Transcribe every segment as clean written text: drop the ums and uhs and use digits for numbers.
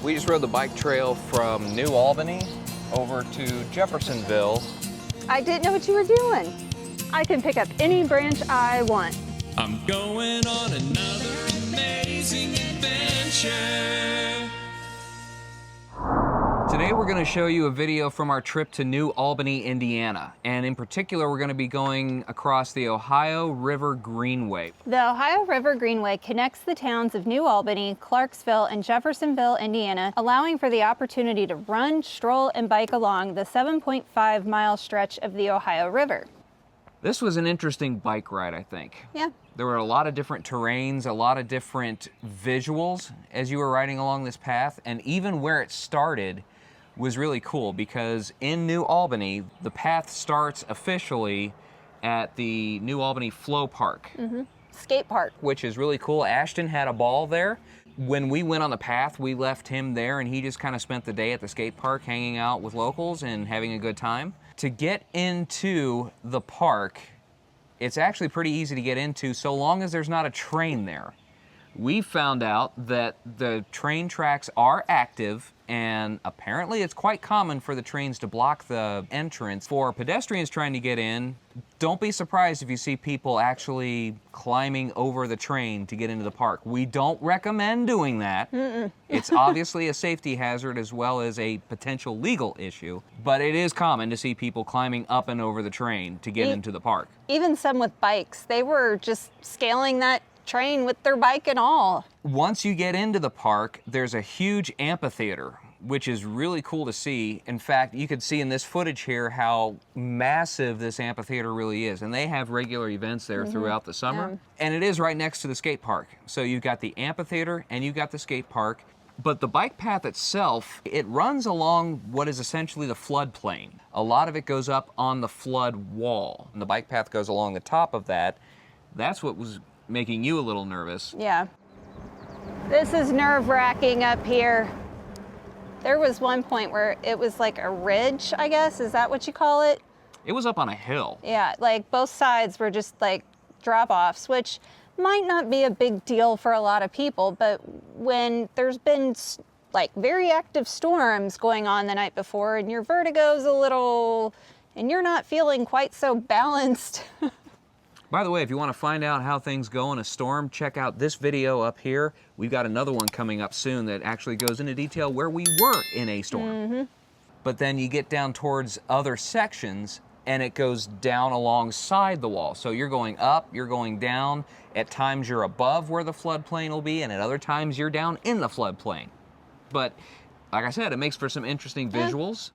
We just rode the bike trail from New Albany over to Jeffersonville. I didn't know what you were doing. I can pick up any branch I want. I'm going on another amazing adventure. Today we're going to show you a video from our trip to New Albany, Indiana. And in particular, we're going to be going across the Ohio River Greenway. The Ohio River Greenway connects the towns of New Albany, Clarksville, and Jeffersonville, Indiana, allowing for the opportunity to run, stroll, and bike along the 7.5-mile stretch of the Ohio River. This was an interesting bike ride, I think. Yeah. There were a lot of different terrains, a lot of different visuals as you were riding along this path, and even where it started was really cool because in New Albany, the path starts officially at the New Albany Flow Park. Skate park. Which is really cool. Ashton had a ball there. When we went on the path, we left him there and he just kind of spent the day at the skate park hanging out with locals and having a good time. To get into the park, it's actually pretty easy to get into so long as there's not a train there. We found out that the train tracks are active and apparently it's quite common for the trains to block the entrance. For pedestrians trying to get in, don't be surprised if you see people actually climbing over the train to get into the park. We don't recommend doing that. It's obviously a safety hazard as well as a potential legal issue, but it is common to see people climbing up and over the train to get into the park. Even some with bikes. They were just scaling that train with their bike and all. Once you get into the park, there's a huge amphitheater, which is really cool to see. In fact, you could see in this footage here how massive this amphitheater really is. And they have regular events there throughout the summer. And it is right next to the skate park. So you've got the amphitheater and you've got the skate park. But the bike path itself, it runs along what is essentially the floodplain. A lot of it goes up on the flood wall. And the bike path goes along the top of that. That's what was making you a little nervous. Yeah. This is nerve-wracking up here. There was one point where it was like a ridge, I guess. Is that what you call it? It was up on a hill. Yeah, like both sides were just like drop-offs, which might not be a big deal for a lot of people, but when there's been like very active storms going on the night before and your vertigo's a little, and you're not feeling quite so balanced. By the way, if you want to find out how things go in a storm, check out this video up here. We've got another one coming up soon that actually goes into detail where we were in a storm. But then you get down towards other sections and it goes down alongside the wall. So you're going up, you're going down. At times you're above where the floodplain will be, and at other times you're down in the floodplain. But like I said, it makes for some interesting visuals.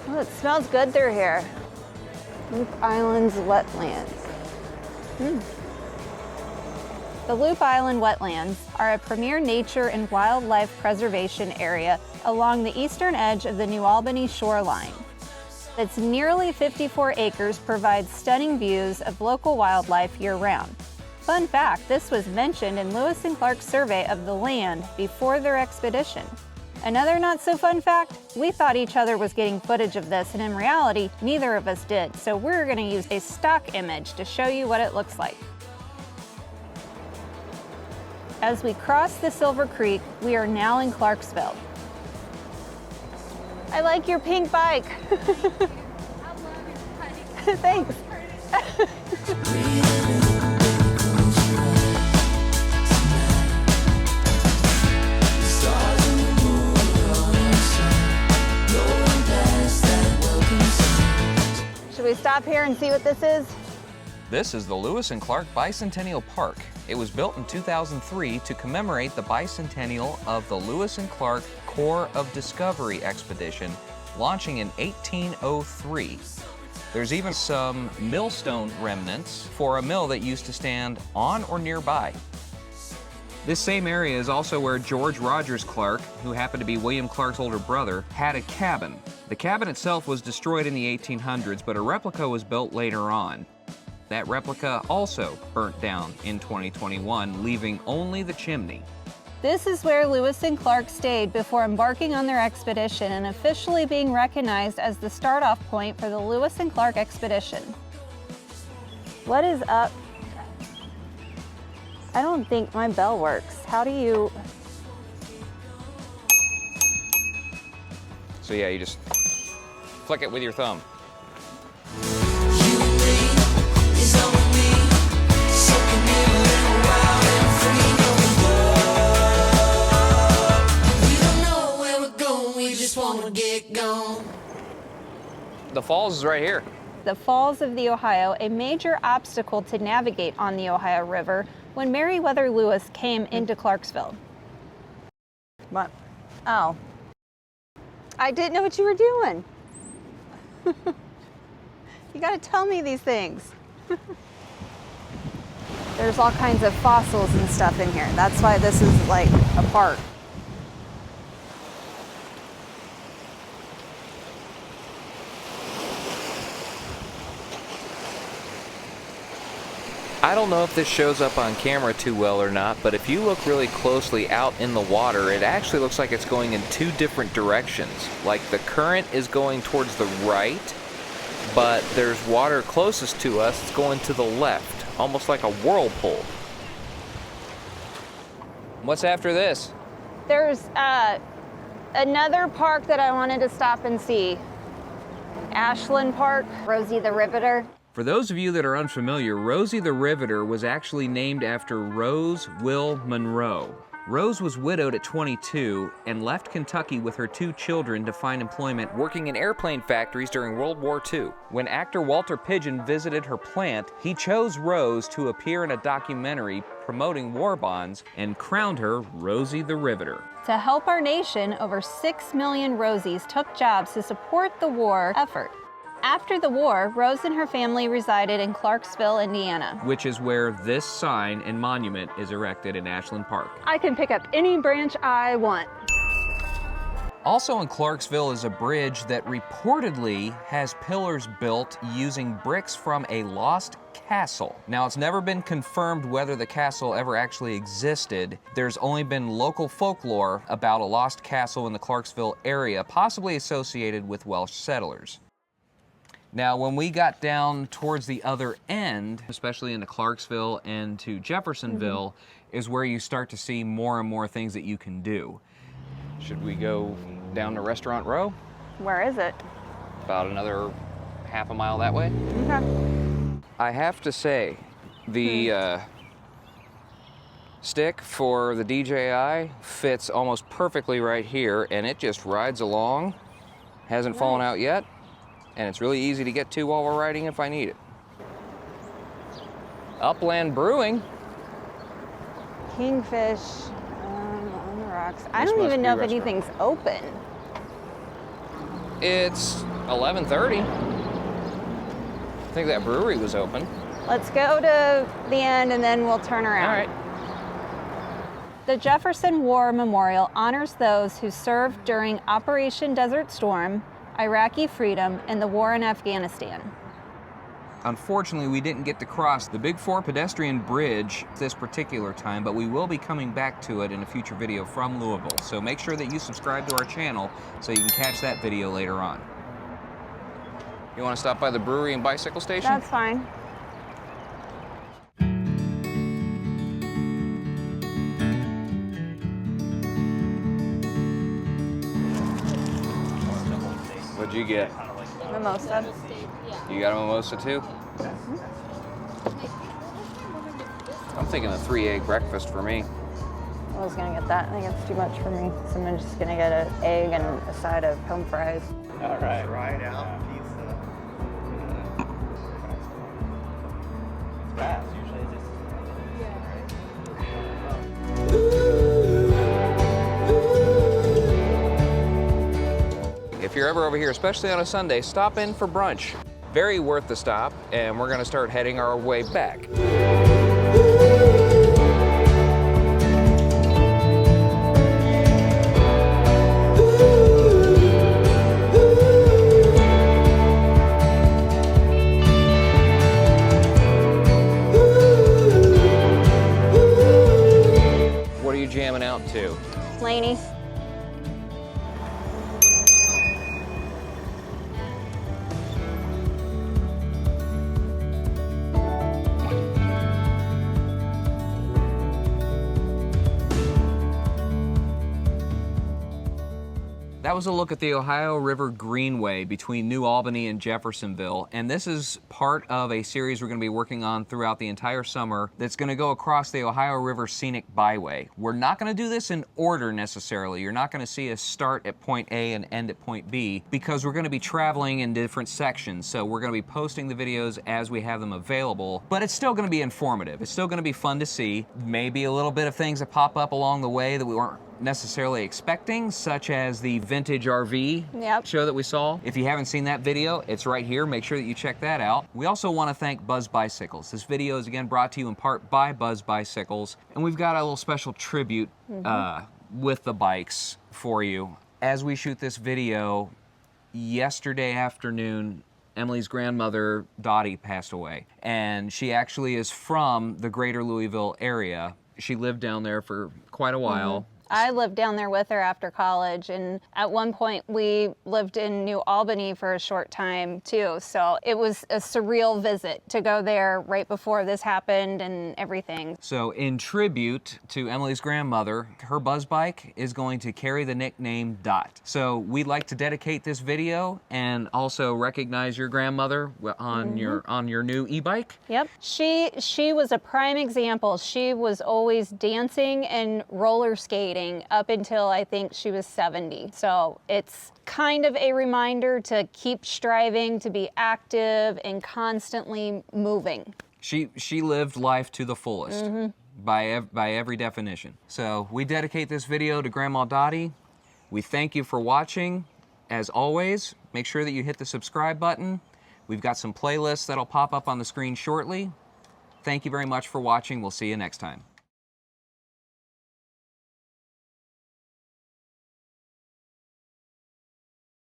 Oh, it smells good through here. Loop Island's wetlands. The Loop Island wetlands are a premier nature and wildlife preservation area along the eastern edge of the New Albany shoreline. Its nearly 54 acres provides stunning views of local wildlife year-round. Fun fact, this was mentioned in Lewis and Clark's survey of the land before their expedition. Another not-so-fun fact, we thought each other was getting footage of this, and in reality, neither of us did, so we're going to use a stock image to show you what it looks like. As we cross the Silver Creek, we are now in Clarksville. I like your pink bike. I love your bike. Thanks. Should we stop here and see what this is? This is the Lewis and Clark Bicentennial Park. It was built in 2003 to commemorate the bicentennial of the Lewis and Clark Corps of Discovery expedition, launching in 1803. There's even some millstone remnants for a mill that used to stand on or nearby. This same area is also where George Rogers Clark, who happened to be William Clark's older brother, had a cabin. The cabin itself was destroyed in the 1800s, but a replica was built later on. That replica also burnt down in 2021, leaving only the chimney. This is where Lewis and Clark stayed before embarking on their expedition and officially being recognized as the start-off point for the Lewis and Clark expedition. What is up? I don't think my bell works. How do you... So yeah, you just flick it with your thumb. The falls is right here. The Falls of the Ohio, a major obstacle to navigate on the Ohio River when Meriwether Lewis came into Clarksville. What? Oh. I didn't know what you were doing. You gotta tell me these things. There's all kinds of fossils and stuff in here. That's why this is like a park. I don't know if this shows up on camera too well or not, but if you look really closely out in the water, it actually looks like it's going in two different directions. Like the current is going towards the right, but there's water closest to us, it's going to the left, almost like a whirlpool. What's after this? There's another park that I wanted to stop and see. Ashland Park, Rosie the Riveter. For those of you that are unfamiliar, Rosie the Riveter was actually named after Rose Will Monroe. Rose was widowed at 22 and left Kentucky with her 2 children to find employment working in airplane factories during World War II. When actor Walter Pidgeon visited her plant, he chose Rose to appear in a documentary promoting war bonds and crowned her Rosie the Riveter. To help our nation, over 6 million Rosies took jobs to support the war effort. After the war, Rose and her family resided in Clarksville, Indiana. Which is where this sign and monument is erected in Ashland Park. I can pick up any branch I want. Also in Clarksville is a bridge that reportedly has pillars built using bricks from a lost castle. Now, it's never been confirmed whether the castle ever actually existed. There's only been local folklore about a lost castle in the Clarksville area, possibly associated with Welsh settlers. Now, when we got down towards the other end, especially into Clarksville and to Jeffersonville, is where you start to see more and more things that you can do. Should we go down to Restaurant Row? Where is it? About another half a mile that way. Okay. I have to say, the stick for the DJI fits almost perfectly right here, and it just rides along. Hasn't fallen out yet. And it's really easy to get to while we're riding if I need it. Upland Brewing. Kingfish on the rocks. I don't even know if anything's open. It's 11:30. I think that brewery was open. Let's go to the end and then we'll turn around. All right. The Jefferson War Memorial honors those who served during Operation Desert Storm, Iraqi Freedom, and the war in Afghanistan. Unfortunately, we didn't get to cross the Big 4 pedestrian bridge this particular time, but we will be coming back to it in a future video from Louisville. So make sure that you subscribe to our channel so you can catch that video later on. You want to stop by the brewery and bicycle station? That's fine. What'd you get? Mimosa. You got a mimosa too? I'm thinking a 3-egg breakfast for me. I was gonna get that. I think it's too much for me. So I'm just gonna get an egg and a side of home fries. All right. Right out pizza. It's fast. Usually it's just. If you're ever over here, especially on a Sunday, stop in for brunch. Very worth the stop, and we're gonna start heading our way back. too. Laney. That was a look at the Ohio River Greenway between New Albany and Jeffersonville, and this is part of a series we're going to be working on throughout the entire summer that's going to go across the Ohio River Scenic Byway. We're not going to do this in order necessarily. You're not going to see us start at point A and end at point B because we're going to be traveling in different sections, so we're going to be posting the videos as we have them available, but it's still going to be informative. It's still going to be fun to see. Maybe a little bit of things that pop up along the way that we weren't necessarily expecting, such as the vintage RV show that we saw. If you haven't seen that video, it's right here. Make sure that you check that out. We also want to thank Buzz Bicycles. This video is again brought to you in part by Buzz Bicycles, and we've got a little special tribute with the bikes for you. As we shoot this video, yesterday afternoon, Emily's grandmother, Dottie, passed away, and she actually is from the greater Louisville area. She lived down there for quite a while. I lived down there with her after college, and at one point we lived in New Albany for a short time too, so it was a surreal visit to go there right before this happened and everything. So in tribute to Emily's grandmother, her buzz bike is going to carry the nickname Dot. So we'd like to dedicate this video and also recognize your grandmother on your new e-bike. Yep. She was a prime example. She was always dancing and roller skating up until I think she was 70. So it's kind of a reminder to keep striving to be active and constantly moving. She lived life to the fullest by every definition. So we dedicate this video to Grandma Dottie. We thank you for watching. As always, make sure that you hit the subscribe button. We've got some playlists that'll pop up on the screen shortly. Thank you very much for watching. We'll see you next time.